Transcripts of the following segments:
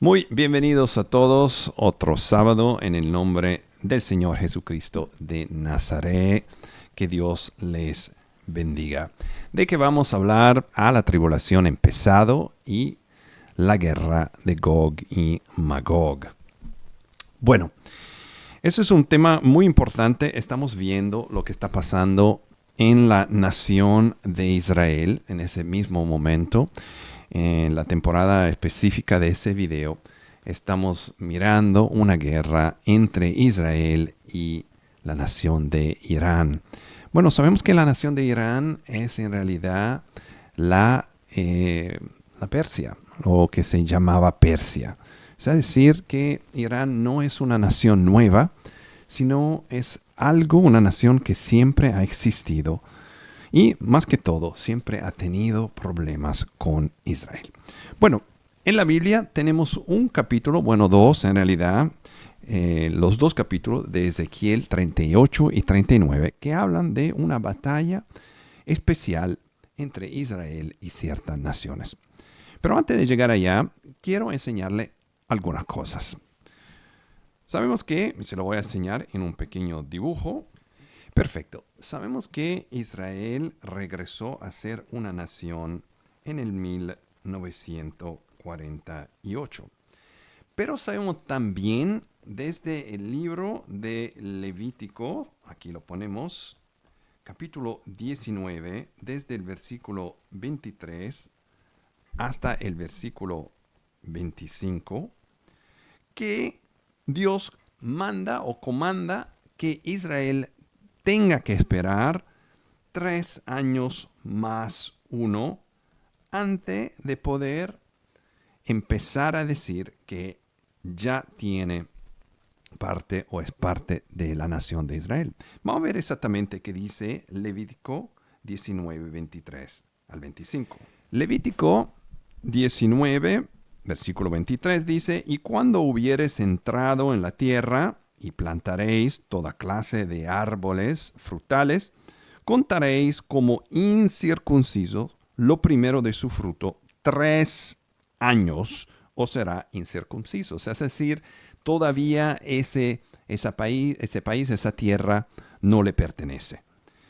Muy bienvenidos a todos, otro sábado en el nombre del Señor Jesucristo de Nazaret. Que Dios les bendiga. ¿De qué vamos a hablar? A la tribulación empezado y la guerra de Gog y Magog. Bueno, eso es un tema muy importante. Estamos viendo lo que está pasando en la nación de Israel en ese mismo momento. En la temporada específica de ese video, estamos mirando una guerra entre Israel y la nación de Irán. Bueno, sabemos que la nación de Irán es en realidad la Persia, o que se llamaba Persia. Es decir, que Irán no es una nación nueva, sino es una nación que siempre ha existido. Y más que todo, siempre ha tenido problemas con Israel. Bueno, en la Biblia tenemos un capítulo, bueno, dos en realidad, los dos capítulos de Ezequiel 38 y 39, que hablan de una batalla especial entre Israel y ciertas naciones. Pero antes de llegar allá, quiero enseñarle algunas cosas. Sabemos que, se lo voy a enseñar en un pequeño dibujo. Perfecto. Sabemos que Israel regresó a ser una nación en el 1948. Pero sabemos también desde el libro de Levítico, aquí lo ponemos, capítulo 19, desde el versículo 23 hasta el versículo 25, que Dios manda o comanda que Israel tenga que esperar 3 años más 1 antes de poder empezar a decir que ya tiene parte o es parte de la nación de Israel. Vamos a ver exactamente qué dice Levítico 19, 23 al 25. Levítico 19, versículo 23 dice: Y cuando hubieres entrado en la tierra y plantaréis toda clase de árboles frutales, contaréis como incircunciso lo primero de su fruto 3 años, o será incircunciso. O sea, es decir, todavía ese país, esa tierra no le pertenece.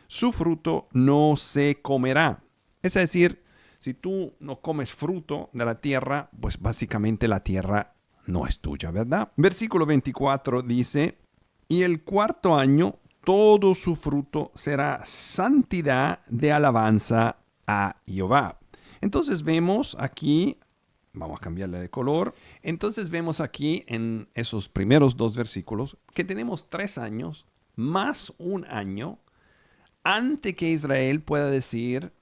Su fruto no se comerá. Es decir, si tú no comes fruto de la tierra, pues básicamente la tierra no es tuya, ¿verdad? Versículo 24 dice: Y el cuarto año todo su fruto será santidad de alabanza a Jehová. Entonces vemos aquí, vamos a cambiarle de color, entonces vemos aquí en esos primeros dos versículos que tenemos 3 años más un año antes que Israel pueda decir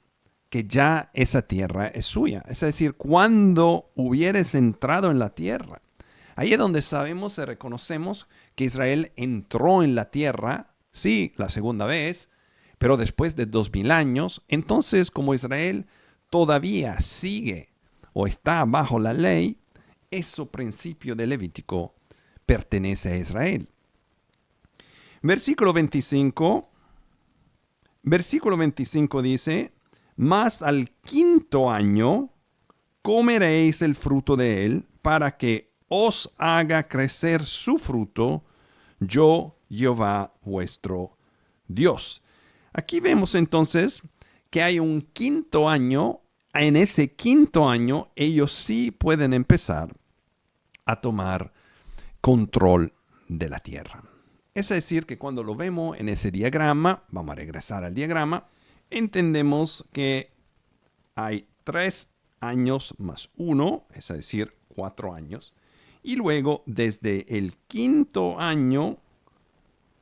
que ya esa tierra es suya. Es decir, cuando hubieres entrado en la tierra. Ahí es donde sabemos y reconocemos que Israel entró en la tierra, sí, la segunda vez, pero después de 2000 años. Entonces, como Israel todavía sigue o está bajo la ley, ese principio de Levítico pertenece a Israel. Versículo 25 dice: Mas al quinto año comeréis el fruto de él, para que os haga crecer su fruto, yo Jehová vuestro Dios. Aquí vemos entonces que hay un quinto año. En ese quinto año ellos sí pueden empezar a tomar control de la tierra. Es decir, que cuando lo vemos en ese diagrama, vamos a regresar al diagrama, entendemos que hay 3 años más 1, es decir, 4 años. Y luego, desde el quinto año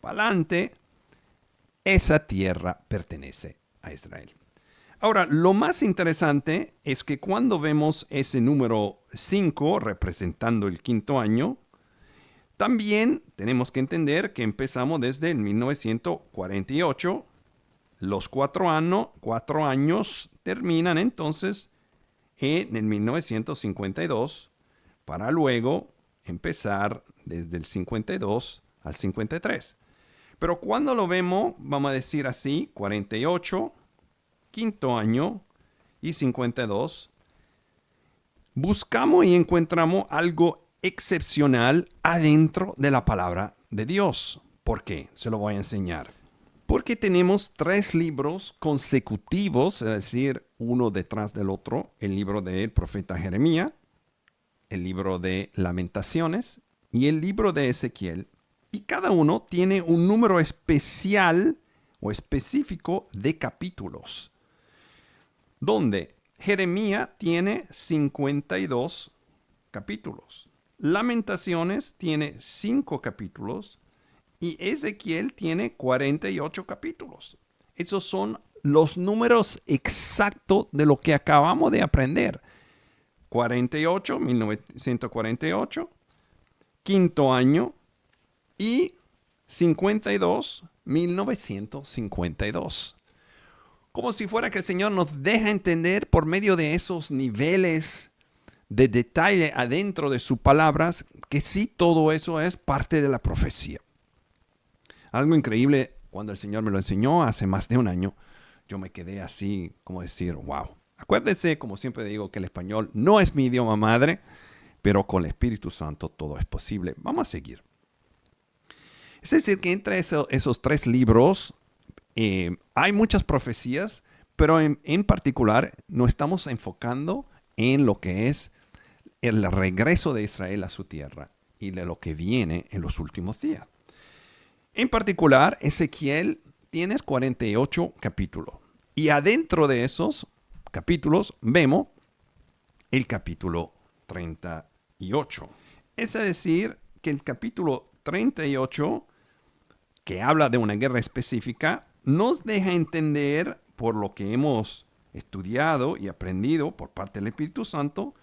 para adelante, esa tierra pertenece a Israel. Ahora, lo más interesante es que cuando vemos ese número 5 representando el quinto año, también tenemos que entender que empezamos desde el 1948. Los 4 años terminan entonces en el 1952 para luego empezar desde el 52 al 53. Pero cuando lo vemos, vamos a decir así, 48, quinto año y 52, buscamos y encontramos algo excepcional adentro de la palabra de Dios. ¿Por qué? Se lo voy a enseñar. Porque tenemos 3 libros consecutivos, es decir, uno detrás del otro, el libro del profeta Jeremías, el libro de Lamentaciones y el libro de Ezequiel. Y cada uno tiene un número especial o específico de capítulos, donde Jeremías tiene 52 capítulos, Lamentaciones tiene 5 capítulos y Ezequiel tiene 48 capítulos. Esos son los números exactos de lo que acabamos de aprender. 48, 1948, quinto año, y 52, 1952. Como si fuera que el Señor nos deja entender por medio de esos niveles de detalle adentro de sus palabras que sí, todo eso es parte de la profecía. Algo increíble, cuando el Señor me lo enseñó hace más de un año, yo me quedé así, como decir, wow. Acuérdense, como siempre digo, que el español no es mi idioma madre, pero con el Espíritu Santo todo es posible. Vamos a seguir. Es decir, que entre esos 3 libros hay muchas profecías, pero en particular nos estamos enfocando en lo que es el regreso de Israel a su tierra y de lo que viene en los últimos días. En particular, Ezequiel tiene 48 capítulos. Y adentro de esos capítulos vemos el capítulo 38. Es decir, que el capítulo 38, que habla de una guerra específica, nos deja entender, por lo que hemos estudiado y aprendido por parte del Espíritu Santo,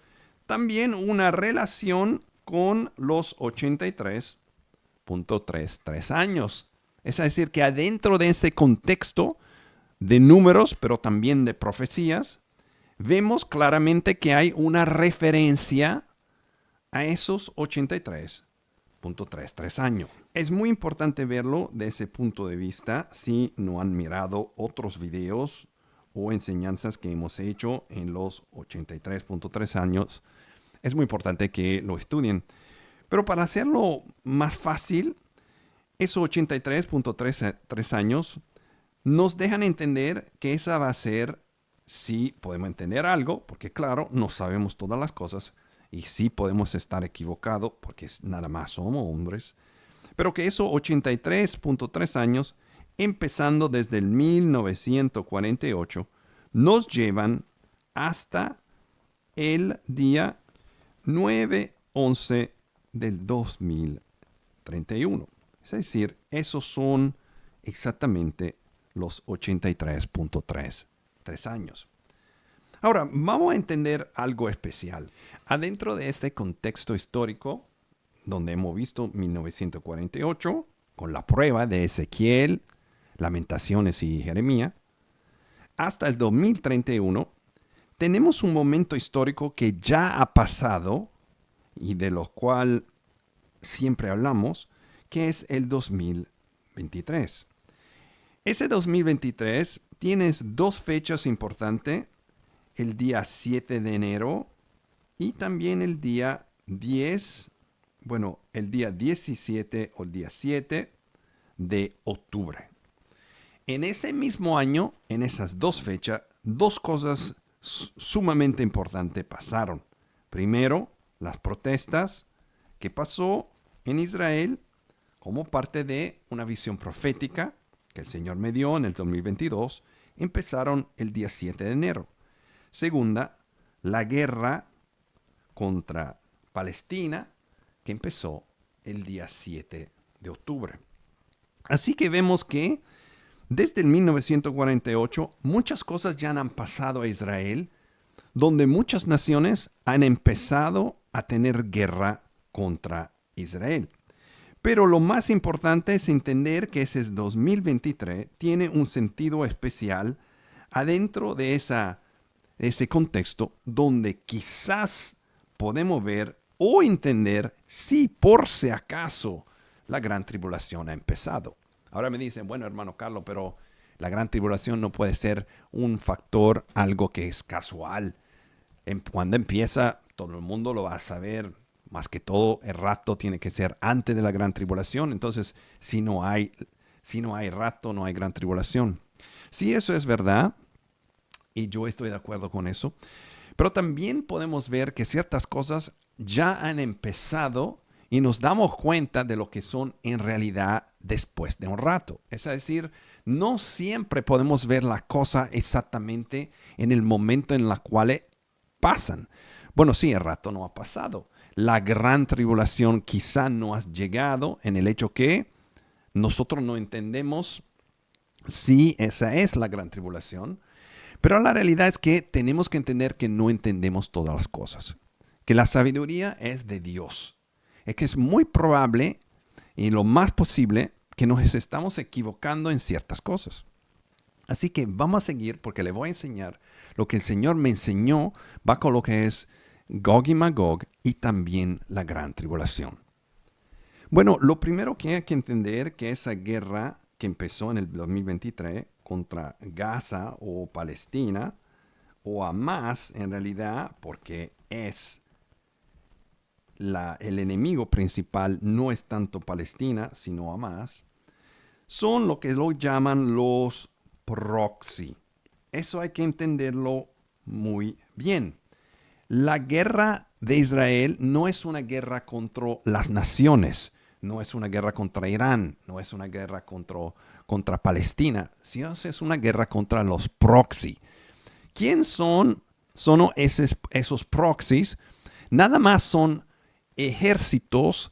también una relación con los 83.33 años. Es decir, que adentro de ese contexto de números, pero también de profecías, vemos claramente que hay una referencia a esos 83.33 años. Es muy importante verlo de ese punto de vista si no han mirado otros videos o enseñanzas que hemos hecho en los 83.3 años. Es muy importante que lo estudien. Pero para hacerlo más fácil, esos 83.3 años nos dejan entender que esa va a ser, sí podemos entender algo, porque claro, no sabemos todas las cosas, y sí podemos estar equivocados, porque nada más somos hombres, pero que esos 83.3 años, empezando desde el 1948, nos llevan hasta el día 9/11 del 2031. Es decir, esos son exactamente los 83.3 años. Ahora, vamos a entender algo especial. Adentro de este contexto histórico, donde hemos visto 1948, con la prueba de Ezequiel, Lamentaciones y Jeremías, hasta el 2031, tenemos un momento histórico que ya ha pasado y de lo cual siempre hablamos, que es el 2023. Ese 2023 tienes 2 fechas importantes, el día 7 de enero y también el día 17 o el día 7 de octubre. En ese mismo año, en esas 2 fechas, 2 cosas sumamente importantes pasaron. Primero, las protestas que pasó en Israel como parte de una visión profética que el Señor me dio en el 2022, empezaron el día 7 de enero. Segunda, la guerra contra Palestina, que empezó el día 7 de octubre. Así que vemos que desde el 1948 muchas cosas ya han pasado a Israel, donde muchas naciones han empezado a tener guerra contra Israel. Pero lo más importante es entender que ese 2023 tiene un sentido especial adentro de ese contexto donde quizás podemos ver o entender si por si acaso la gran tribulación ha empezado. Ahora me dicen, bueno, hermano Carlos, pero la gran tribulación no puede ser un factor, algo que es casual. Cuando empieza, todo el mundo lo va a saber. Más que todo, el rapto tiene que ser antes de la gran tribulación. Entonces, si no hay rapto, no hay gran tribulación. Sí, eso es verdad, y yo estoy de acuerdo con eso. Pero también podemos ver que ciertas cosas ya han empezado y nos damos cuenta de lo que son en realidad después de un rato. Es decir, no siempre podemos ver la cosa exactamente en el momento en el cual pasan. Bueno, sí, el rato no ha pasado. La gran tribulación quizá no ha llegado en el hecho que nosotros no entendemos si esa es la gran tribulación. Pero la realidad es que tenemos que entender que no entendemos todas las cosas. Que la sabiduría es de Dios. Es que es muy probable y lo más posible que nos estamos equivocando en ciertas cosas. Así que vamos a seguir porque le voy a enseñar lo que el Señor me enseñó va con lo que es Gog y Magog y también la gran tribulación. Bueno, lo primero que hay que entender que esa guerra que empezó en el 2023 contra Gaza o Palestina o Hamas en realidad, porque es el enemigo principal no es tanto Palestina, sino Hamas, son lo que lo llaman los proxy. Eso hay que entenderlo muy bien. La guerra de Israel no es una guerra contra las naciones, no es una guerra contra Irán, no es una guerra contra Palestina, sino es una guerra contra los proxy. ¿Quién son esos proxies? Nada más son ejércitos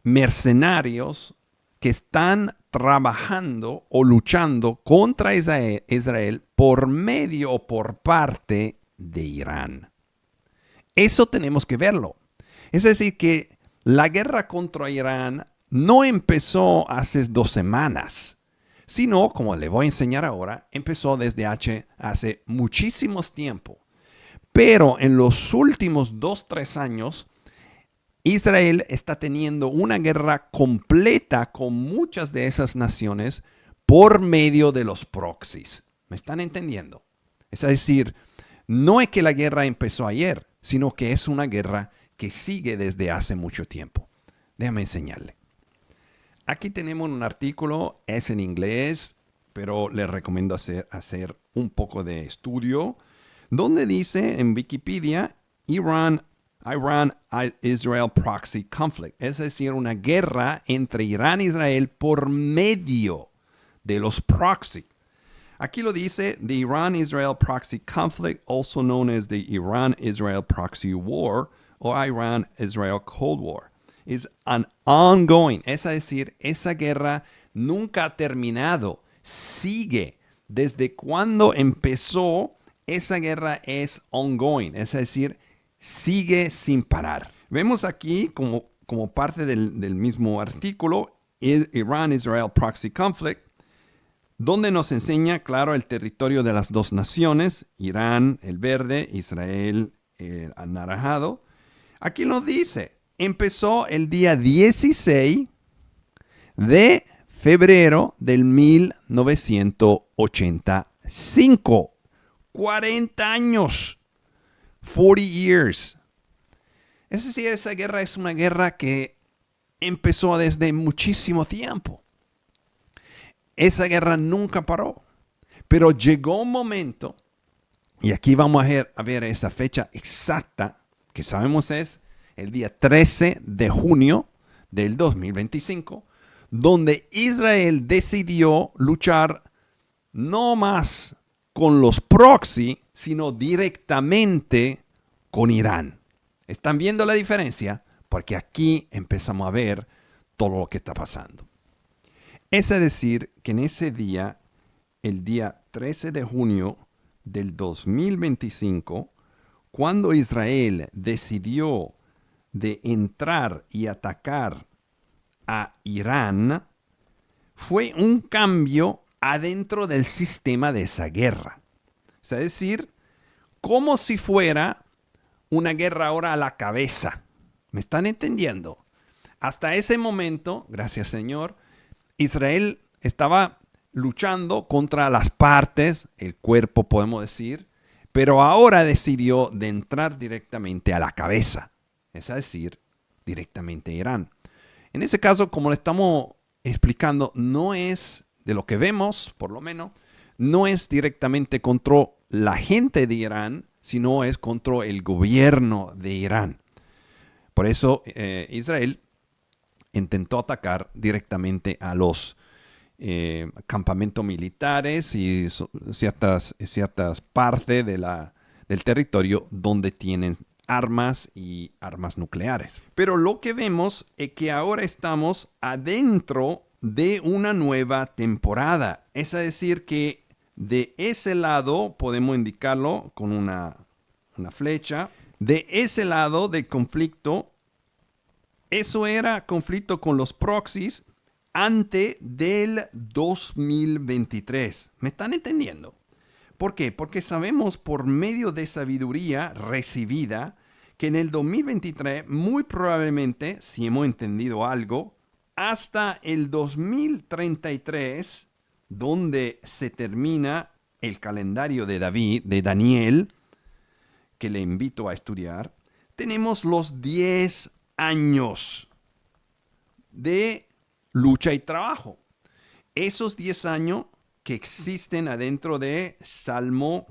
mercenarios que están trabajando o luchando contra Israel por medio o por parte de Irán. Eso tenemos que verlo. Es decir, que la guerra contra Irán no empezó hace 2 semanas, sino, como le voy a enseñar ahora, empezó desde hace muchísimos tiempo. Pero en los últimos 2-3 años, Israel está teniendo una guerra completa con muchas de esas naciones por medio de los proxies. ¿Me están entendiendo? Es decir, no es que la guerra empezó ayer, sino que es una guerra que sigue desde hace mucho tiempo. Déjame enseñarle. Aquí tenemos un artículo, es en inglés, pero les recomiendo hacer un poco de estudio, donde dice en Wikipedia, Iran-Israel proxy conflict, es decir, una guerra entre Irán e Israel por medio de los proxy. Aquí lo dice, the Iran-Israel proxy conflict, also known as the Iran-Israel proxy war, o Iran-Israel Cold War, is an ongoing, es decir, esa guerra nunca ha terminado, sigue. Desde cuando empezó, esa guerra es ongoing, es decir, sigue sin parar. Vemos aquí como parte del mismo artículo, Iran-Israel proxy conflict, donde nos enseña, claro, el territorio de las dos naciones, Irán, el verde, Israel, el anaranjado. Aquí nos dice, empezó el día 16 de febrero del 1985. 40 años. 40 years. Es decir, esa guerra es una guerra que empezó desde muchísimo tiempo. Esa guerra nunca paró. Pero llegó un momento, y aquí vamos a ver esa fecha exacta, que sabemos es el día 13 de junio del 2025, donde Israel decidió luchar no más con los proxy, sino directamente con Irán. ¿Están viendo la diferencia? Porque aquí empezamos a ver todo lo que está pasando. Es decir, que en ese día, el día 13 de junio del 2025, cuando Israel decidió de entrar y atacar a Irán, fue un cambio adentro del sistema de esa guerra. Es decir, como si fuera una guerra ahora a la cabeza. ¿Me están entendiendo? Hasta ese momento, gracias Señor, Israel estaba luchando contra las partes, el cuerpo podemos decir, pero ahora decidió de entrar directamente a la cabeza, es decir, directamente a Irán. En ese caso, como le estamos explicando, no es de lo que vemos, por lo menos, no es directamente contra la gente de Irán, sino es contra el gobierno de Irán. Por eso Israel intentó atacar directamente a los campamentos militares y ciertas partes del territorio donde tienen armas y armas nucleares. Pero lo que vemos es que ahora estamos adentro de una nueva temporada. Es decir, que de ese lado, podemos indicarlo con una flecha, de ese lado del conflicto, eso era conflicto con los proxies antes del 2023. ¿Me están entendiendo? ¿Por qué? Porque sabemos por medio de sabiduría recibida que en el 2023, muy probablemente, si hemos entendido algo, hasta el 2033, donde se termina el calendario de David, de Daniel, que le invito a estudiar, tenemos los 10 años de lucha y trabajo. Esos 10 años que existen adentro de Salmo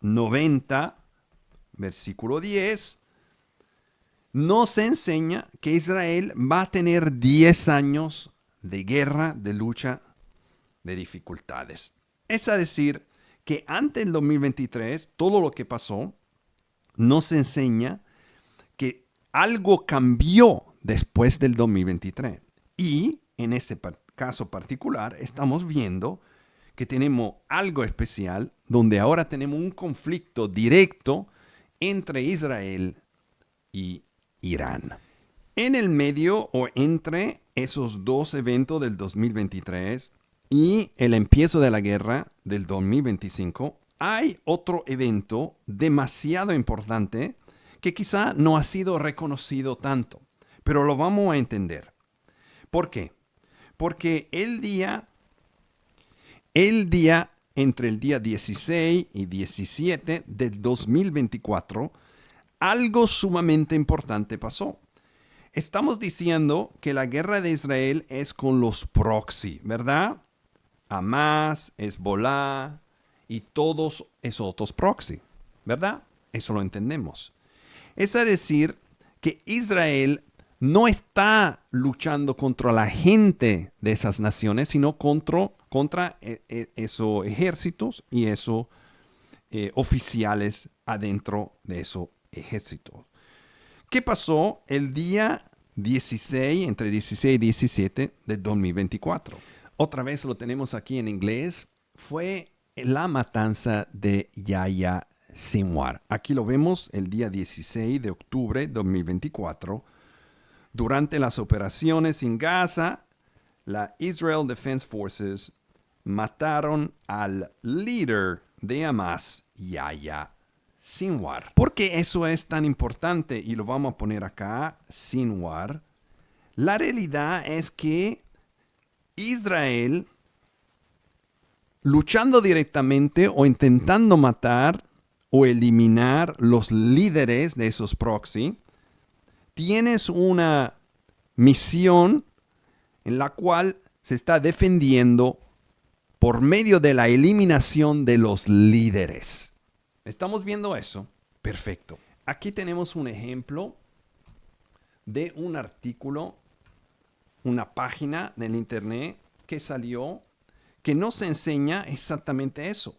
90, versículo 10, nos enseña que Israel va a tener 10 años de guerra, de lucha, de dificultades. Es decir, que antes del 2023, todo lo que pasó nos enseña que algo cambió después del 2023. Y en ese caso particular, estamos viendo que tenemos algo especial donde ahora tenemos un conflicto directo entre Israel y Irán. En el medio o entre esos dos eventos del 2023 y el empiezo de la guerra del 2025, hay otro evento demasiado importante que quizá no ha sido reconocido tanto, pero lo vamos a entender. ¿Por qué? Porque el día entre el día 16 y 17 del 2024, algo sumamente importante pasó. Estamos diciendo que la guerra de Israel es con los proxy, ¿verdad? Hamas, Hezbollah y todos esos otros proxy, ¿verdad? Eso lo entendemos. Es decir, que Israel no está luchando contra la gente de esas naciones, sino contra esos ejércitos y esos oficiales adentro de esos ejércitos. ¿Qué pasó el día 16, entre 16 y 17 de 2024? Otra vez lo tenemos aquí en inglés. Fue la matanza de Yahya Sinwar. Aquí lo vemos el día 16 de octubre de 2024. Durante las operaciones en Gaza, la Israel Defense Forces mataron al líder de Hamas, Yahya Sinwar. ¿Por qué eso es tan importante? Y lo vamos a poner acá, Sinwar. La realidad es que Israel, luchando directamente o intentando matar o eliminar los líderes de esos proxy, tienes una misión en la cual se está defendiendo por medio de la eliminación de los líderes. ¿Estamos viendo eso? Perfecto. Aquí tenemos un ejemplo de un artículo, una página del internet que salió que nos enseña exactamente eso.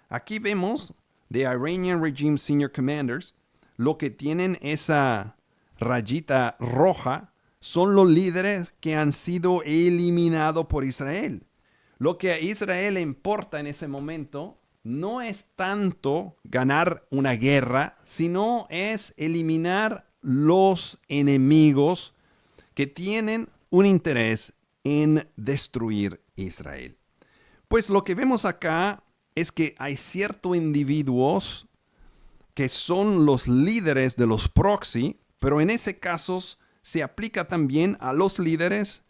Aquí vemos The Iranian Regime Senior Commanders. Lo que tienen esa rayita roja son los líderes que han sido eliminados por Israel. Lo que a Israel le importa en ese momento no es tanto ganar una guerra, sino es eliminar los enemigos que tienen un interés en destruir Israel. Pues lo que vemos acá es que hay ciertos individuos que son los líderes de los proxy, pero en ese caso se aplica también a los líderes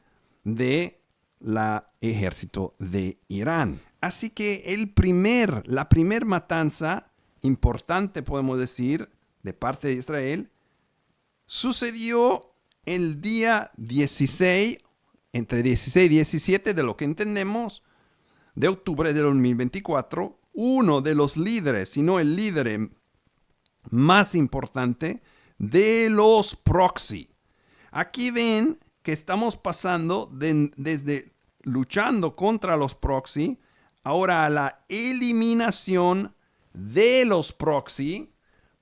de la ejército de Irán. Así que la primer matanza importante, podemos decir, de parte de Israel, sucedió el día 16, entre 16 y 17 de lo que entendemos, de octubre de 2024, uno de los líderes, si no el líder más importante de los proxy. Aquí ven que estamos pasando desde luchando contra los proxy, ahora a la eliminación de los proxy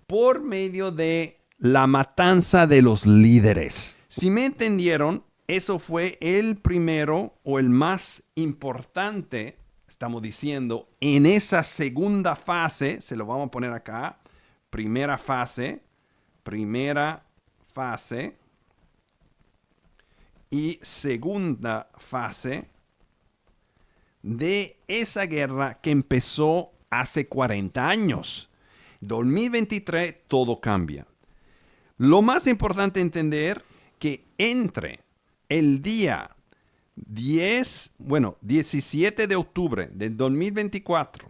por medio de la matanza de los líderes. Si me entendieron, eso fue el primero o el más importante, estamos diciendo, en esa segunda fase, se lo vamos a poner acá, primera fase y segunda fase de esa guerra que empezó hace 40 años. 2023 todo cambia. Lo más importante entender que entre el día 17 de octubre del 2024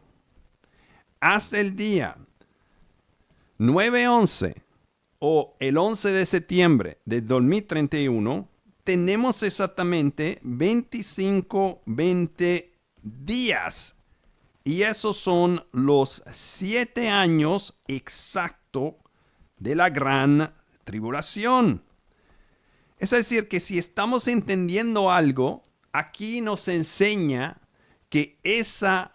hasta el día 9-11 o el 11 de septiembre del 2031, tenemos exactamente 20 días. Y esos son los 7 años exactos de la gran tribulación. Es decir, que si estamos entendiendo algo, aquí nos enseña que ese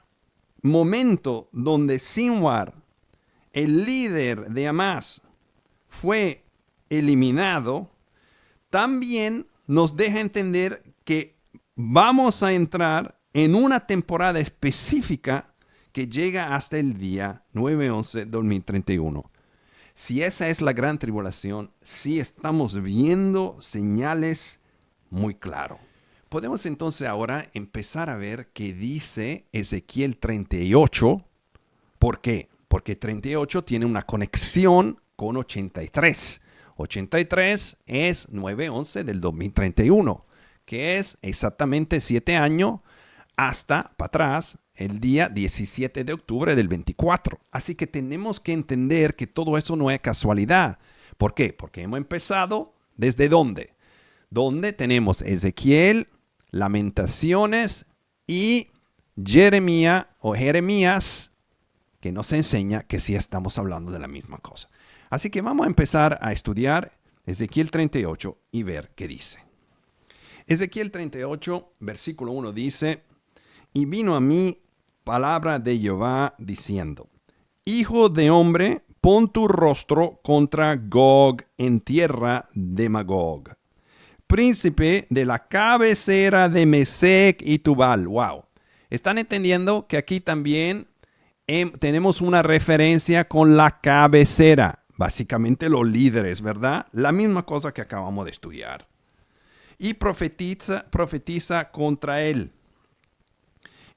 momento donde Sinwar, el líder de Hamas, fue eliminado, también nos deja entender que vamos a entrar en una temporada específica que llega hasta el día 9-11-2031. Si esa es la gran tribulación, sí estamos viendo señales muy claras. Podemos entonces ahora empezar a ver qué dice Ezequiel 38. ¿Por qué? Porque 38 tiene una conexión con 83. 83 es 9-11 del 2031, que es exactamente 7 años hasta para atrás el día 17 de octubre del 24. Así que tenemos que entender que todo eso no es casualidad. ¿Por qué? Porque hemos empezado ¿desde dónde? Donde tenemos Ezequiel, Lamentaciones y Jeremías, que nos enseña que sí estamos hablando de la misma cosa. Así que vamos a empezar a estudiar Ezequiel 38 y ver qué dice. Ezequiel 38, versículo 1 dice: y vino a mí palabra de Jehová diciendo: Hijo de hombre, pon tu rostro contra Gog en tierra de Magog, príncipe de la cabecera de Mesec y Tubal. Wow. ¿Están entendiendo que aquí también tenemos una referencia con la cabecera? Básicamente los líderes, ¿verdad? La misma cosa que acabamos de estudiar. Y profetiza contra él.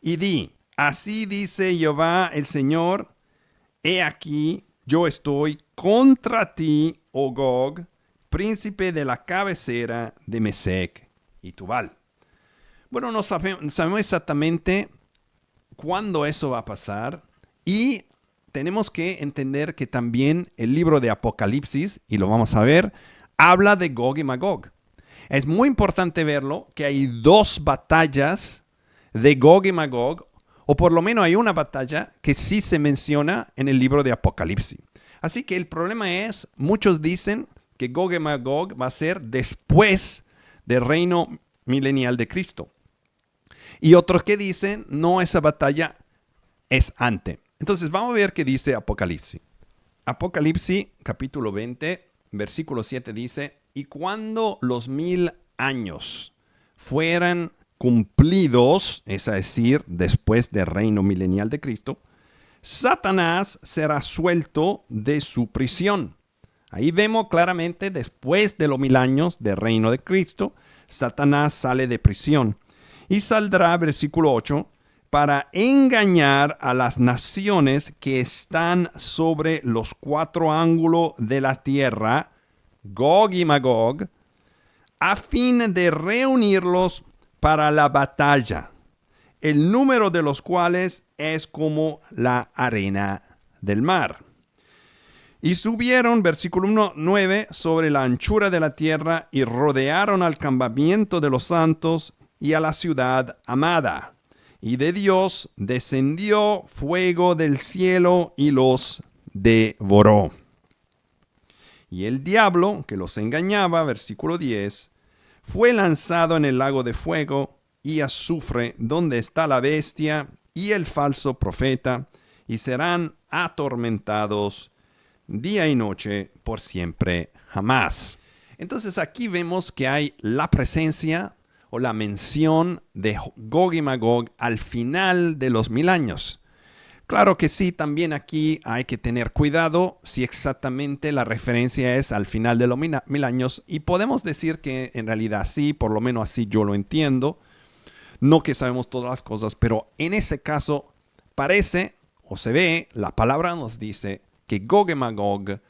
Y di: así dice Jehová el Señor, he aquí, yo estoy contra ti, oh Gog, príncipe de la cabecera de Mesec y Tubal. Bueno, no sabemos exactamente cuándo eso va a pasar, y tenemos que entender que también el libro de Apocalipsis, y lo vamos a ver, habla de Gog y Magog. Es muy importante verlo, que hay 2 batallas de Gog y Magog, o por lo menos hay una batalla que sí se menciona en el libro de Apocalipsis. Así que el problema es, muchos dicen que Gog y Magog va a ser después del reino milenial de Cristo. Y otros que dicen, no, esa batalla es antes. Entonces vamos a ver qué dice Apocalipsis. Apocalipsis capítulo 20, versículo 7 dice: y cuando los 1000 años fueran cumplidos, es decir, después del reino milenial de Cristo, Satanás será suelto de su prisión. Ahí vemos claramente, después de los 1000 años del reino de Cristo, Satanás sale de prisión y saldrá, versículo 8, para engañar a las naciones que están sobre los 4 ángulos de la tierra, Gog y Magog, a fin de reunirlos para la batalla, el número de los cuales es como la arena del mar. Y subieron, versículo 9, sobre la anchura de la tierra y rodearon al campamento de los santos y a la ciudad amada. Y de Dios descendió fuego del cielo y los devoró. Y el diablo, que los engañaba, versículo 10, fue lanzado en el lago de fuego y azufre, donde está la bestia y el falso profeta, y serán atormentados día y noche por siempre jamás. Entonces aquí vemos que hay la presencia o la mención de Gog y Magog al final de los 1000 años. Claro que sí, también aquí hay que tener cuidado si exactamente la referencia es al final de los 1000 años, y podemos decir que en realidad sí, por lo menos así yo lo entiendo. No que sabemos todas las cosas, pero en ese caso parece o se ve, la palabra nos dice que Gog y Magog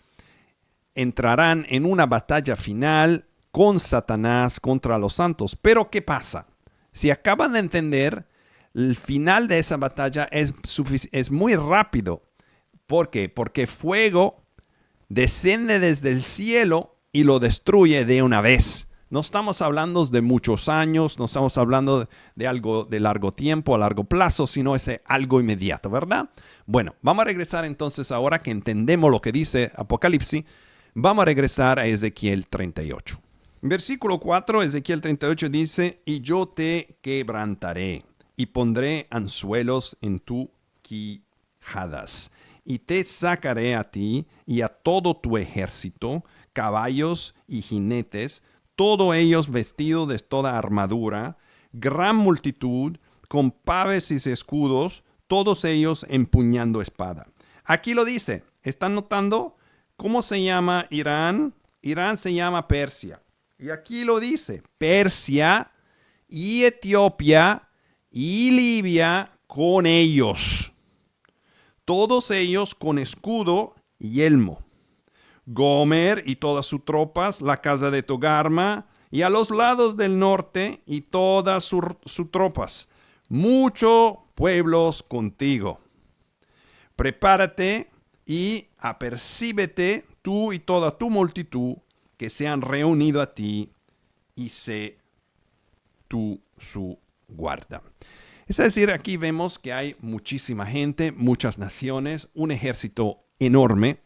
entrarán en una batalla final con Satanás contra los santos. Pero ¿qué pasa? Si acaban de entender, el final de esa batalla es muy rápido. ¿Por qué? Porque fuego desciende desde el cielo y lo destruye de una vez. No estamos hablando de muchos años, no estamos hablando de algo de largo tiempo, a largo plazo, sino es algo inmediato, ¿verdad? Bueno, vamos a regresar entonces, ahora que entendemos lo que dice Apocalipsis, vamos a regresar a Ezequiel 38. Versículo 4, Ezequiel 38 dice, y yo te quebrantaré y pondré anzuelos en tu quijadas, y te sacaré a ti y a todo tu ejército, caballos y jinetes, todos ellos vestidos de toda armadura, gran multitud, con paves y escudos, todos ellos empuñando espada. Aquí lo dice, ¿están notando cómo se llama Irán? Irán se llama Persia. Y aquí lo dice, Persia y Etiopía y Libia con ellos. Todos ellos con escudo y yelmo. Gomer y todas sus tropas, la casa de Togarma, y a los lados del norte y todas sus tropas. Muchos pueblos contigo. Prepárate y apercíbete tú y toda tu multitud que se han reunido a ti, y sé tú su guarda. Es decir, aquí vemos que hay muchísima gente, muchas naciones, un ejército enorme.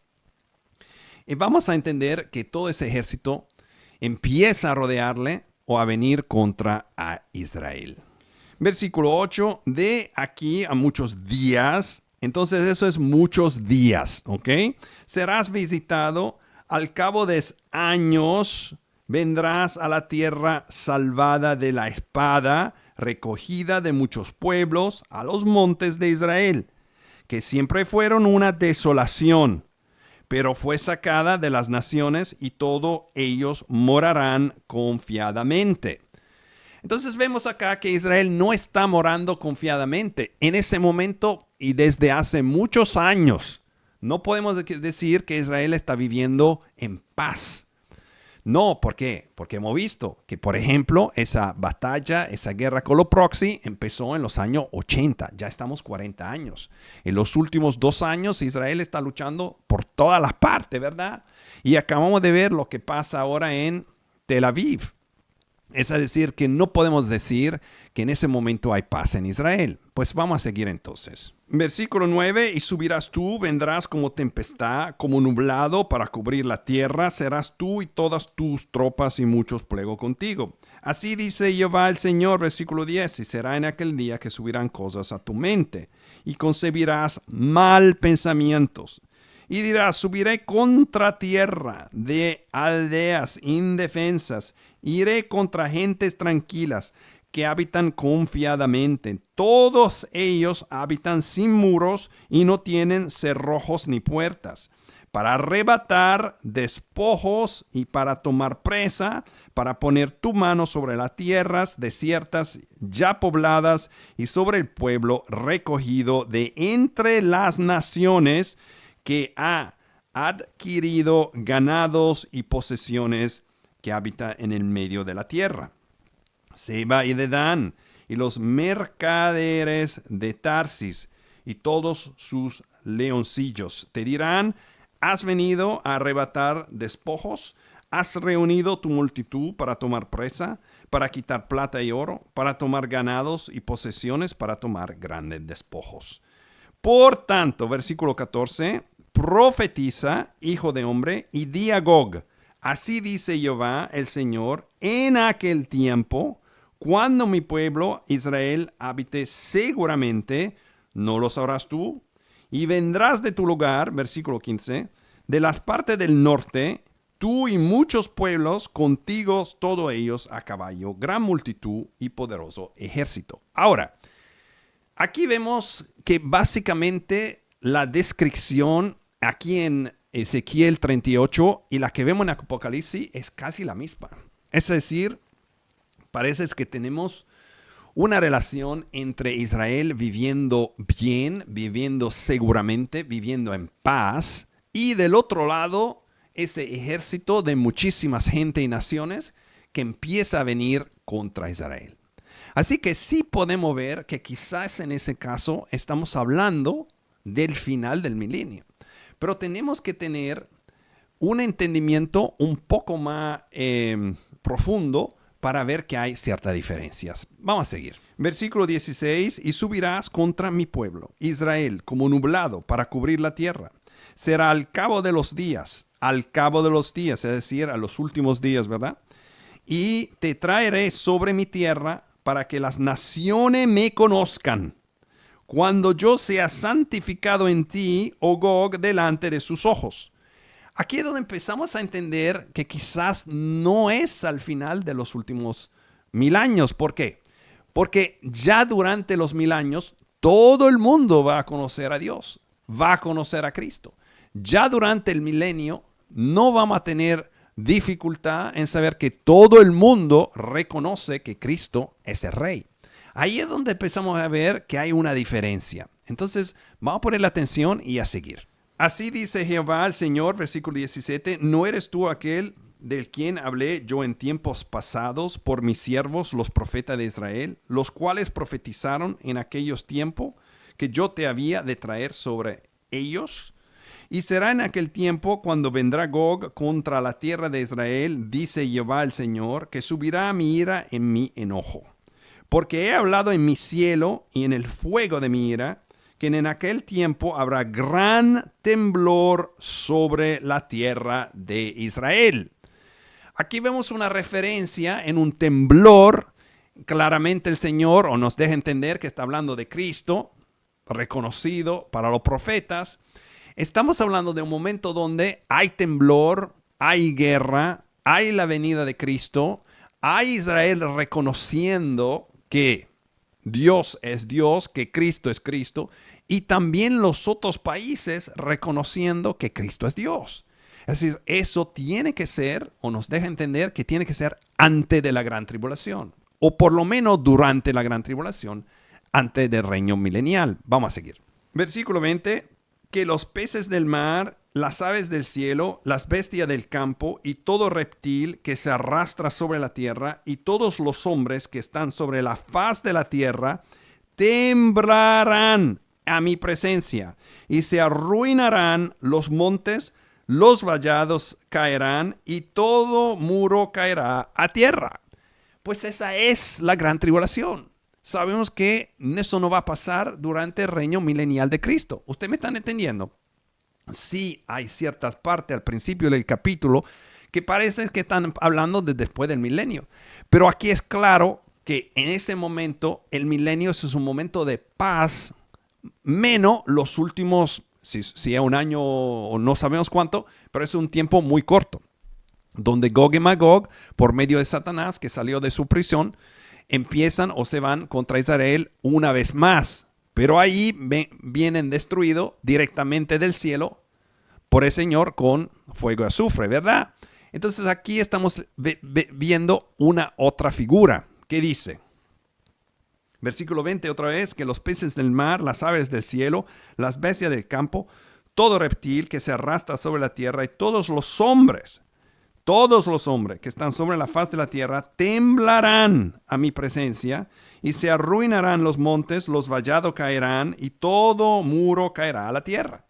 Y vamos a entender que todo ese ejército empieza a rodearle o a venir contra a Israel. Versículo 8, de aquí a muchos días, entonces eso es muchos días, ¿ok? Serás visitado, al cabo de años vendrás a la tierra salvada de la espada, recogida de muchos pueblos, a los montes de Israel, que siempre fueron una desolación, pero fue sacada de las naciones y todos ellos morarán confiadamente. Entonces vemos acá que Israel no está morando confiadamente en ese momento y desde hace muchos años. No podemos decir que Israel está viviendo en paz. No, ¿por qué? Porque hemos visto que, por ejemplo, esa batalla, esa guerra con los proxy empezó en los años 80. Ya estamos 40 años. En los últimos 2 años Israel está luchando por todas las partes, ¿verdad? Y acabamos de ver lo que pasa ahora en Tel Aviv. Es decir, que no podemos decir que en ese momento hay paz en Israel. Pues vamos a seguir entonces. Versículo 9, y subirás tú, vendrás como tempestad, como nublado para cubrir la tierra, serás tú y todas tus tropas y muchos pueblos contigo. Así dice Jehová el Señor, versículo 10, y será en aquel día que subirán cosas a tu mente, y concebirás mal pensamientos. Y dirás, subiré contra tierra de aldeas indefensas, iré contra gentes tranquilas que habitan confiadamente. Todos ellos habitan sin muros y no tienen cerrojos ni puertas, para arrebatar despojos y para tomar presa, para poner tu mano sobre las tierras desiertas ya pobladas y sobre el pueblo recogido de entre las naciones que ha adquirido ganados y posesiones que habita en el medio de la tierra. Seba y Dedán, y los mercaderes de Tarsis, y todos sus leoncillos. Te dirán, ¿has venido a arrebatar despojos? ¿Has reunido tu multitud para tomar presa, para quitar plata y oro, para tomar ganados y posesiones, para tomar grandes despojos? Por tanto, versículo 14, profetiza, hijo de hombre, y di a Gog, así dice Jehová el Señor, en aquel tiempo, cuando mi pueblo Israel habite seguramente, no lo sabrás tú, y vendrás de tu lugar, versículo 15, de las partes del norte, tú y muchos pueblos, contigo todos ellos a caballo, gran multitud y poderoso ejército. Ahora, aquí vemos que básicamente la descripción aquí en Ezequiel 38 y la que vemos en Apocalipsis es casi la misma. Es decir, parece que tenemos una relación entre Israel viviendo bien, viviendo seguramente, viviendo en paz, y del otro lado, ese ejército de muchísimas gente y naciones que empieza a venir contra Israel. Así que sí podemos ver que quizás en ese caso estamos hablando del final del milenio. Pero tenemos que tener un entendimiento un poco más profundo para ver que hay ciertas diferencias. Vamos a seguir. Versículo 16, y subirás contra mi pueblo, Israel, como nublado para cubrir la tierra. Será al cabo de los días, es decir, a los últimos días, ¿verdad? Y te traeré sobre mi tierra para que las naciones me conozcan, cuando yo sea santificado en ti, oh Gog, delante de sus ojos. Aquí es donde empezamos a entender que quizás no es al final de los últimos 1000 años. ¿Por qué? Porque ya durante los 1000 años, todo el mundo va a conocer a Dios, va a conocer a Cristo. Ya durante el milenio, no vamos a tener dificultad en saber que todo el mundo reconoce que Cristo es el Rey. Ahí es donde empezamos a ver que hay una diferencia. Entonces, vamos a ponerle atención y a seguir. Así dice Jehová el Señor, versículo 17, ¿no eres tú aquel del quien hablé yo en tiempos pasados por mis siervos, los profetas de Israel, los cuales profetizaron en aquellos tiempos que yo te había de traer sobre ellos? Y será en aquel tiempo cuando vendrá Gog contra la tierra de Israel, dice Jehová el Señor, que subirá mi ira en mi enojo. Porque he hablado en mi cielo y en el fuego de mi ira, que en aquel tiempo habrá gran temblor sobre la tierra de Israel. Aquí vemos una referencia en un temblor. Claramente el Señor o nos deja entender que está hablando de Cristo, reconocido para los profetas. Estamos hablando de un momento donde hay temblor, hay guerra, hay la venida de Cristo, hay Israel reconociendo que Dios es Dios, que Cristo es Cristo, y también los otros países reconociendo que Cristo es Dios. Es decir, eso tiene que ser, o nos deja entender que tiene que ser antes de la gran tribulación, o por lo menos durante la gran tribulación, antes del reino milenial. Vamos a seguir. Versículo 20, que los peces del mar, las aves del cielo, las bestias del campo y todo reptil que se arrastra sobre la tierra y todos los hombres que están sobre la faz de la tierra temblarán a mi presencia y se arruinarán los montes, los vallados caerán y todo muro caerá a tierra. Pues esa es la gran tribulación. Sabemos que eso no va a pasar durante el reino milenial de Cristo. ¿Ustedes me están entendiendo? Sí hay ciertas partes al principio del capítulo que parece que están hablando de después del milenio. Pero aquí es claro que en ese momento el milenio es un momento de paz, menos los últimos, si es un año o no sabemos cuánto, pero es un tiempo muy corto, donde Gog y Magog, por medio de Satanás que salió de su prisión, empiezan o se van contra Israel una vez más. Pero ahí vienen destruidos directamente del cielo por el Señor con fuego y azufre, ¿verdad? Entonces aquí estamos viendo una otra figura que dice, versículo 20 otra vez, que los peces del mar, las aves del cielo, las bestias del campo, todo reptil que se arrastra sobre la tierra y todos los hombres todos los hombres que están sobre la faz de la tierra temblarán a mi presencia, y se arruinarán los montes, los vallados caerán, y todo muro caerá a la tierra.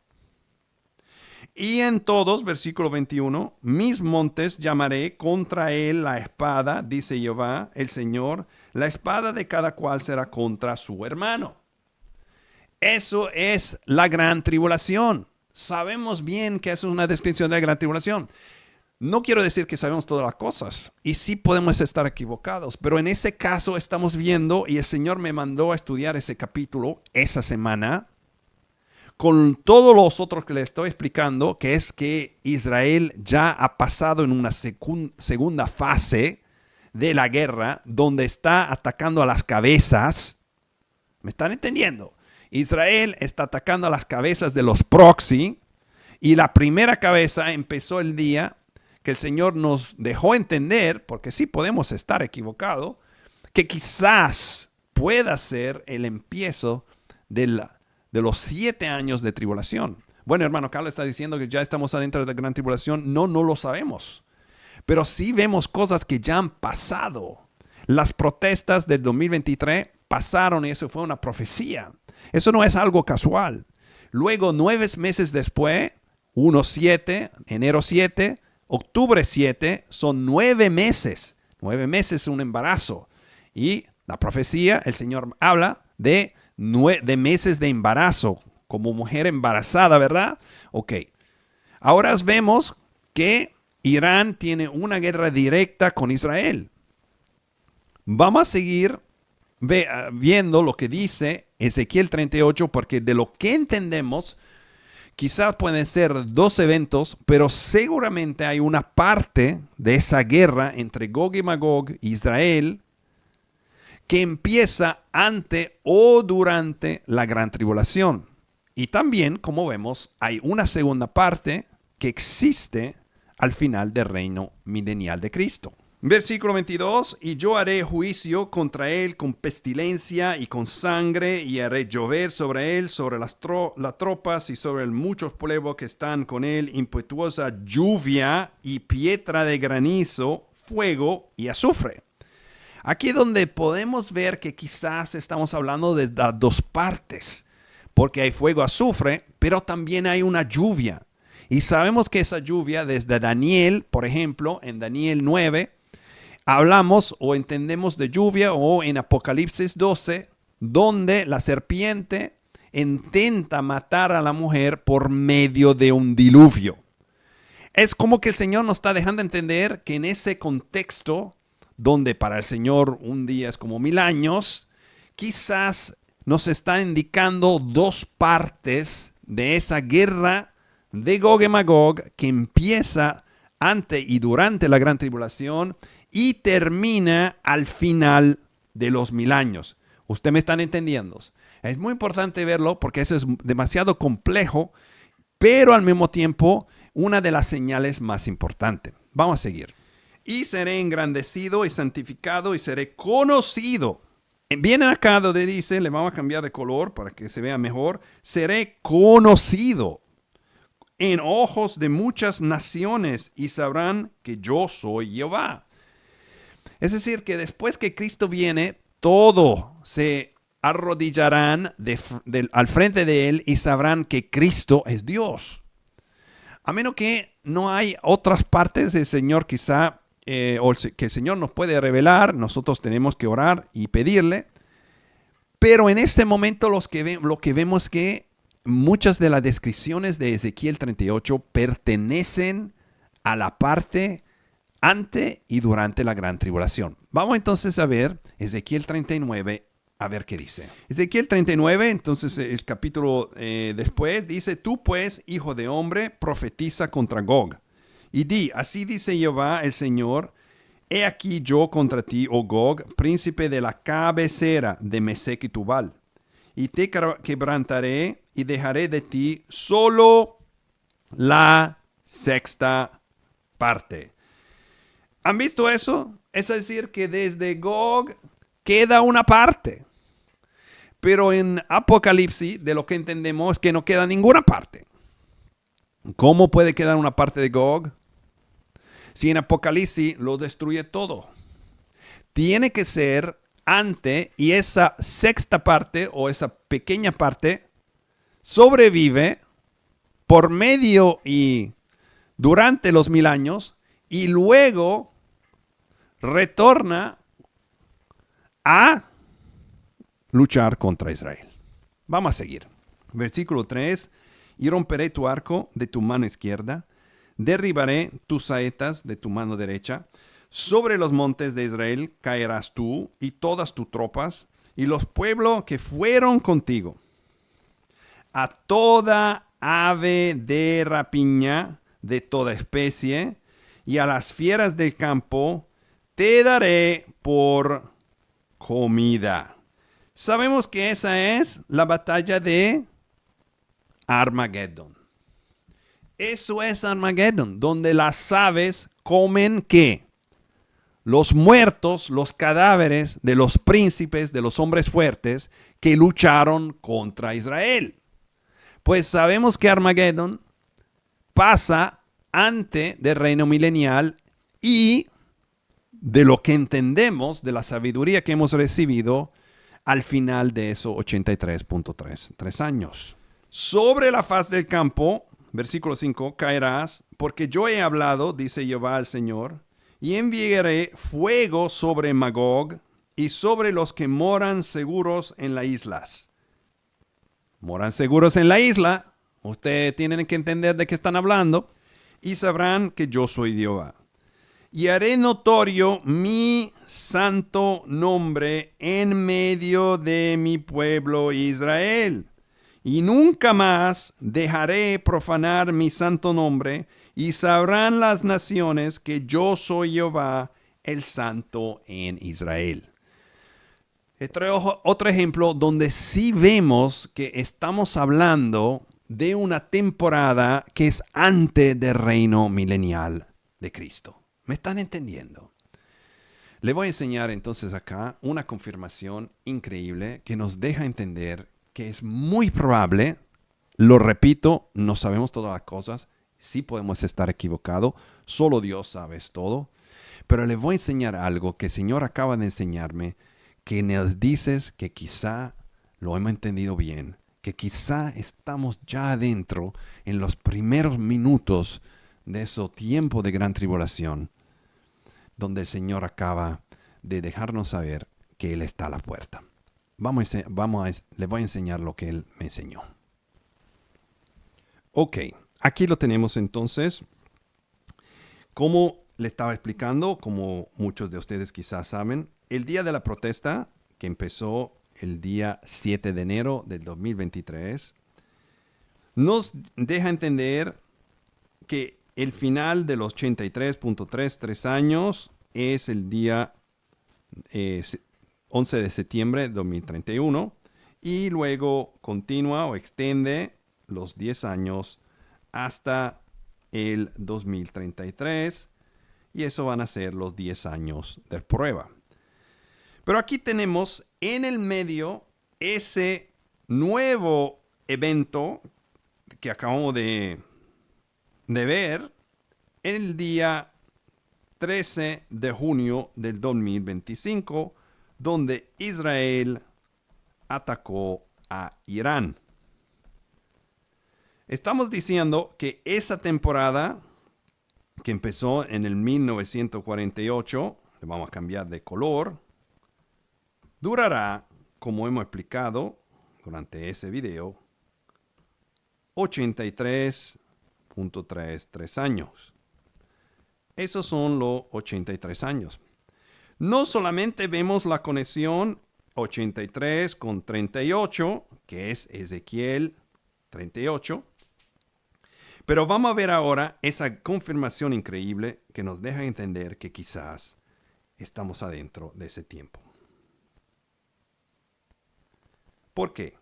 Y en todos, versículo 21, mis montes llamaré contra él la espada, dice Jehová, el Señor, la espada de cada cual será contra su hermano. Eso es la gran tribulación. Sabemos bien que eso es una descripción de la gran tribulación. No quiero decir que sabemos todas las cosas, y sí podemos estar equivocados, pero en ese caso estamos viendo, y el Señor me mandó a estudiar ese capítulo esa semana, con todos los otros que le estoy explicando, que es que Israel ya ha pasado en una segunda fase de la guerra, donde está atacando a las cabezas. ¿Me están entendiendo? Israel está atacando a las cabezas de los proxy, y la primera cabeza empezó el día que el Señor nos dejó entender, porque sí podemos estar equivocados, que quizás pueda ser el empiezo de los 7 años de tribulación. Bueno, hermano Carlos está diciendo que ya estamos adentro de la gran tribulación. No lo sabemos. Pero sí vemos cosas que ya han pasado. Las protestas del 2023 pasaron y eso fue una profecía. Eso no es algo casual. Luego, 9 meses después, 1/7, enero 7, octubre 7, son 9 meses. 9 meses es un embarazo. Y la profecía, el Señor habla de meses de embarazo, como mujer embarazada, ¿verdad? Ok. Ahora vemos que Irán tiene una guerra directa con Israel. Vamos a seguir viendo lo que dice Ezequiel 38, porque de lo que entendemos, quizás pueden ser 2 eventos, pero seguramente hay una parte de esa guerra entre Gog y Magog e Israel que empieza ante o durante la gran tribulación. Y también, como vemos, hay una segunda parte que existe al final del reino milenial de Cristo. Versículo 22, y yo haré juicio contra él con pestilencia y con sangre, y haré llover sobre él, sobre las tropas y sobre muchos pueblos que están con él, impetuosa lluvia y piedra de granizo, fuego y azufre. Aquí donde podemos ver que quizás estamos hablando de las 2 partes, porque hay fuego, azufre, pero también hay una lluvia. Y sabemos que esa lluvia, desde Daniel, por ejemplo, en Daniel 9, hablamos o entendemos de lluvia, o en Apocalipsis 12, donde la serpiente intenta matar a la mujer por medio de un diluvio. Es como que el Señor nos está dejando entender que en ese contexto, donde para el Señor un día es como 1000 años, quizás nos está indicando 2 partes de esa guerra de Gog y Magog que empieza ante y durante la gran tribulación y termina al final de los 1000 años. ¿Usted me están entendiendo? Es muy importante verlo porque eso es demasiado complejo, pero al mismo tiempo una de las señales más importantes. Vamos a seguir. Y seré engrandecido y santificado y seré conocido. Viene acá donde dice, le vamos a cambiar de color para que se vea mejor. Seré conocido en ojos de muchas naciones y sabrán que yo soy Jehová. Es decir, que después que Cristo viene, todos se arrodillarán al frente de él y sabrán que Cristo es Dios. A menos que no hay otras partes del Señor quizá, o que el Señor nos puede revelar, nosotros tenemos que orar y pedirle. Pero en ese momento lo que vemos es que muchas de las descripciones de Ezequiel 38 pertenecen a la parte ante y durante la gran tribulación. Vamos entonces a ver Ezequiel 39, a ver qué dice. Ezequiel 39, entonces el capítulo después dice, tú pues, hijo de hombre, profetiza contra Gog. Y di, así dice Jehová el Señor, he aquí yo contra ti, oh Gog, príncipe de la cabecera de Mesec y Tubal. Y te quebrantaré y dejaré de ti solo la 6ª parte. ¿Han visto eso? Es decir, que desde Gog queda una parte. Pero en Apocalipsis, de lo que entendemos, es que no queda ninguna parte. ¿Cómo puede quedar una parte de Gog? si en Apocalipsis lo destruye todo. Tiene que ser antes, y esa sexta parte o esa pequeña parte sobrevive por medio y durante los 1000 años y luego retorna a luchar contra Israel. Vamos a seguir. Versículo 3. Y romperé tu arco de tu mano izquierda, derribaré tus saetas de tu mano derecha. Sobre los montes de Israel caerás tú y todas tus tropas y los pueblos que fueron contigo. A toda ave de rapiña de toda especie y a las fieras del campo te daré por comida. Sabemos que esa es la batalla de Armagedón. Eso es Armagedón, donde las aves comen ¿qué? Los muertos, los cadáveres de los príncipes, de los hombres fuertes que lucharon contra Israel. Pues sabemos que Armagedón pasa antes del reino milenial y de lo que entendemos de la sabiduría que hemos recibido al final de esos 83.3 años. Sobre la faz del campo, versículo 5, caerás, porque yo he hablado, dice Jehová al Señor, y enviaré fuego sobre Magog y sobre los que moran seguros en las islas. Moran seguros en la isla, ustedes tienen que entender de qué están hablando, y sabrán que yo soy Jehová. Y haré notorio mi santo nombre en medio de mi pueblo Israel. Y nunca más dejaré profanar mi santo nombre, y sabrán las naciones que yo soy Jehová, el santo en Israel. Otro ejemplo donde sí vemos que estamos hablando de una temporada que es antes del reino milenial de Cristo. ¿Me están entendiendo? Le voy a enseñar entonces acá una confirmación increíble que nos deja entender que es muy probable, lo repito, no sabemos todas las cosas, sí podemos estar equivocados, solo Dios sabe todo, pero le voy a enseñar algo que el Señor acaba de enseñarme, que nos dices que quizá lo hemos entendido bien, que quizá estamos ya adentro en los primeros minutos de ese tiempo de gran tribulación, donde el Señor acaba de dejarnos saber que Él está a la puerta. Le voy a enseñar lo que Él me enseñó. Ok, aquí lo tenemos entonces. Como le estaba explicando, como muchos de ustedes quizás saben, el día de la protesta, que empezó el día 7 de enero del 2023, nos deja entender que el final de los 83.33 años es el día 11 de septiembre de 2031 y luego continúa o extiende los 10 años hasta el 2033 y eso van a ser los 10 años de prueba. Pero aquí tenemos en el medio ese nuevo evento que acabamos de ver el día 13 de junio del 2025, donde Israel atacó a Irán. Estamos diciendo que esa temporada, que empezó en el 1948, le vamos a cambiar de color, durará, como hemos explicado durante ese video, 83.33 años. Esos son los 83 años. No solamente vemos la conexión 83 con 38, que es Ezequiel 38, pero vamos a ver ahora esa confirmación increíble que nos deja entender que quizás estamos adentro de ese tiempo. ¿Por qué?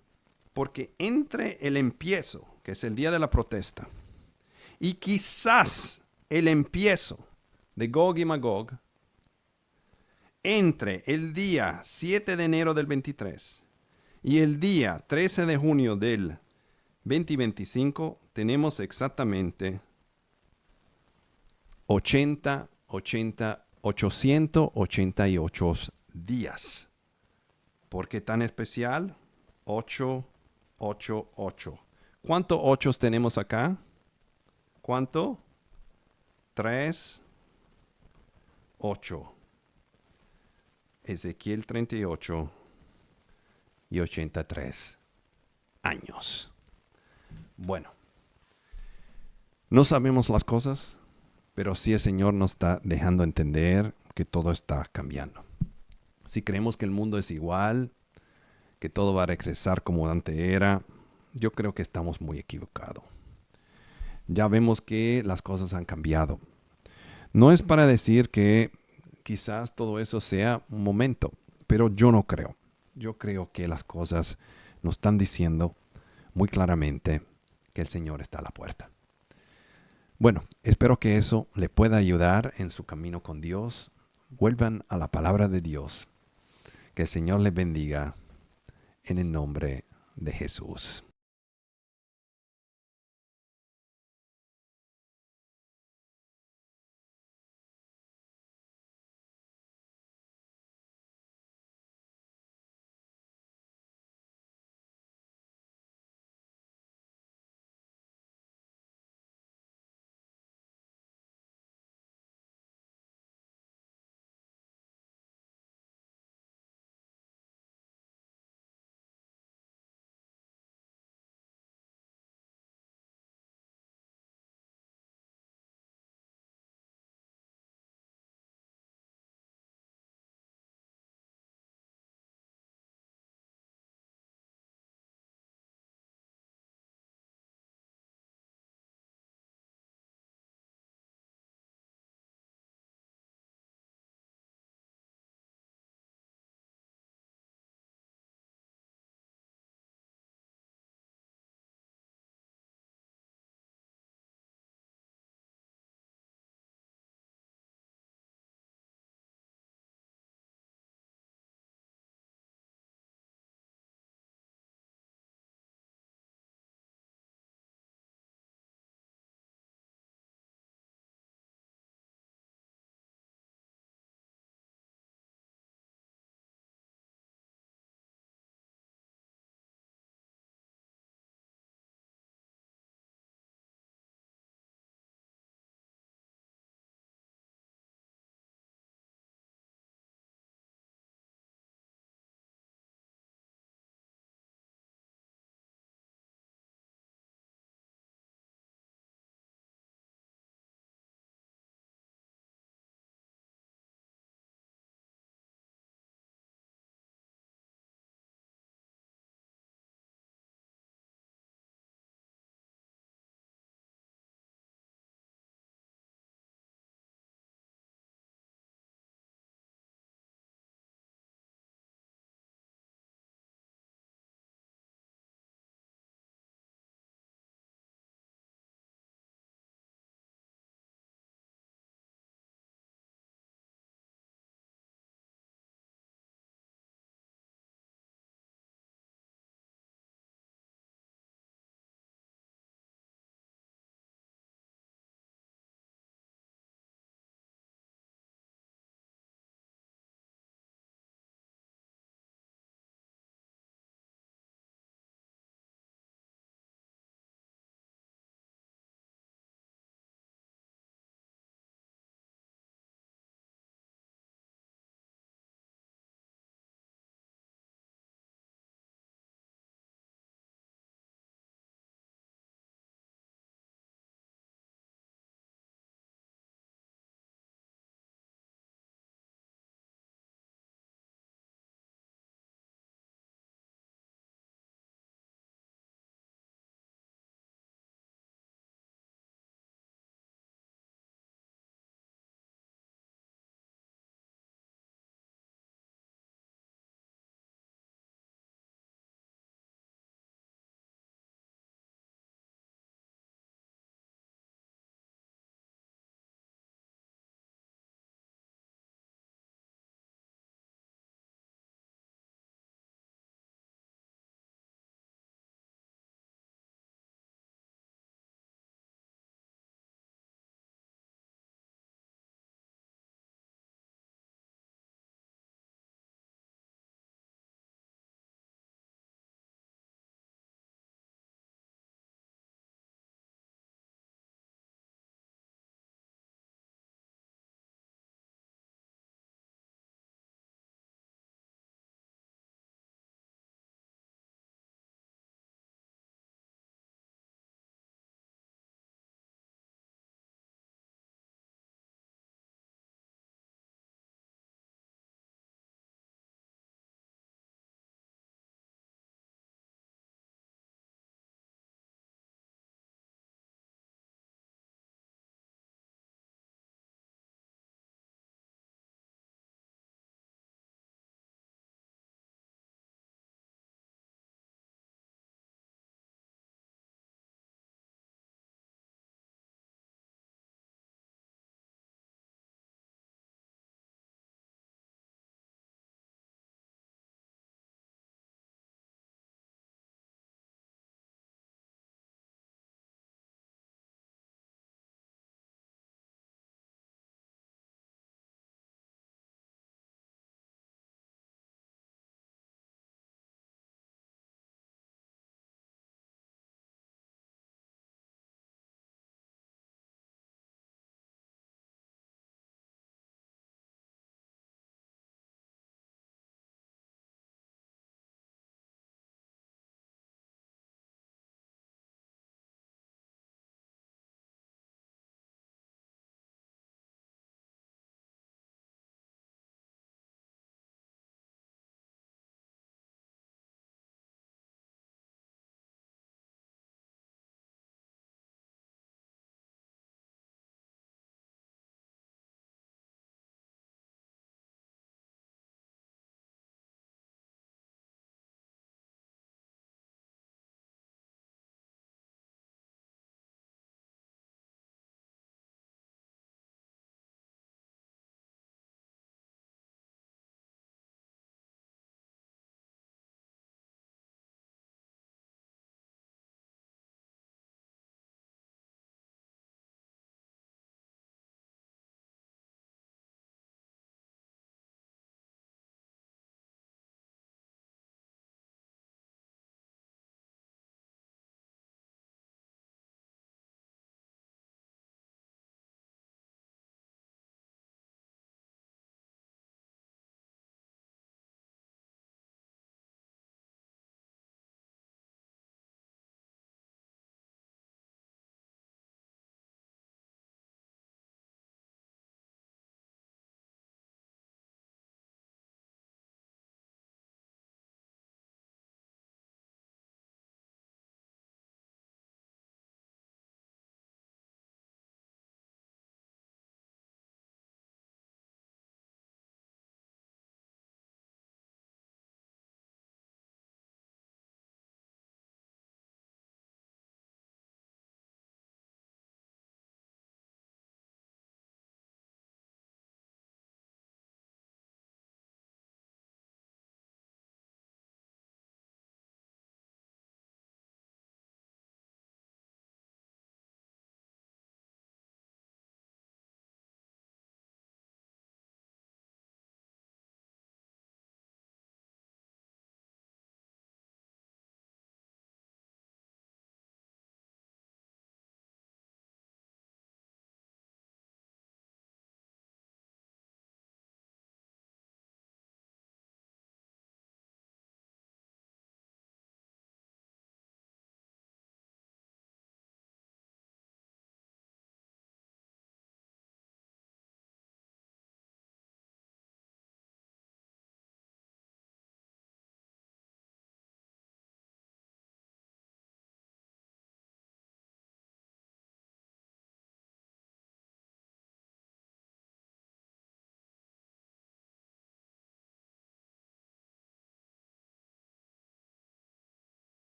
Porque entre el empiezo, que es el día de la protesta, y quizás el empiezo de Gog y Magog, entre el día 7 de enero del 23 y el día 13 de junio del 2025, tenemos exactamente 888 días. ¿Por qué tan especial? 888. ¿Cuántos ochos tenemos acá? ¿Cuánto? 3, 8. Ezequiel 38 y 83 años. Bueno, no sabemos las cosas, pero sí el Señor nos está dejando entender que todo está cambiando. Si creemos que el mundo es igual, que todo va a regresar como antes era, yo creo que estamos muy equivocados. Ya vemos que las cosas han cambiado. No es para decir que quizás todo eso sea un momento, pero yo no creo. Yo creo que las cosas nos están diciendo muy claramente que el Señor está a la puerta. Bueno, espero que eso le pueda ayudar en su camino con Dios. Vuelvan a la palabra de Dios. Que el Señor les bendiga en el nombre de Jesús.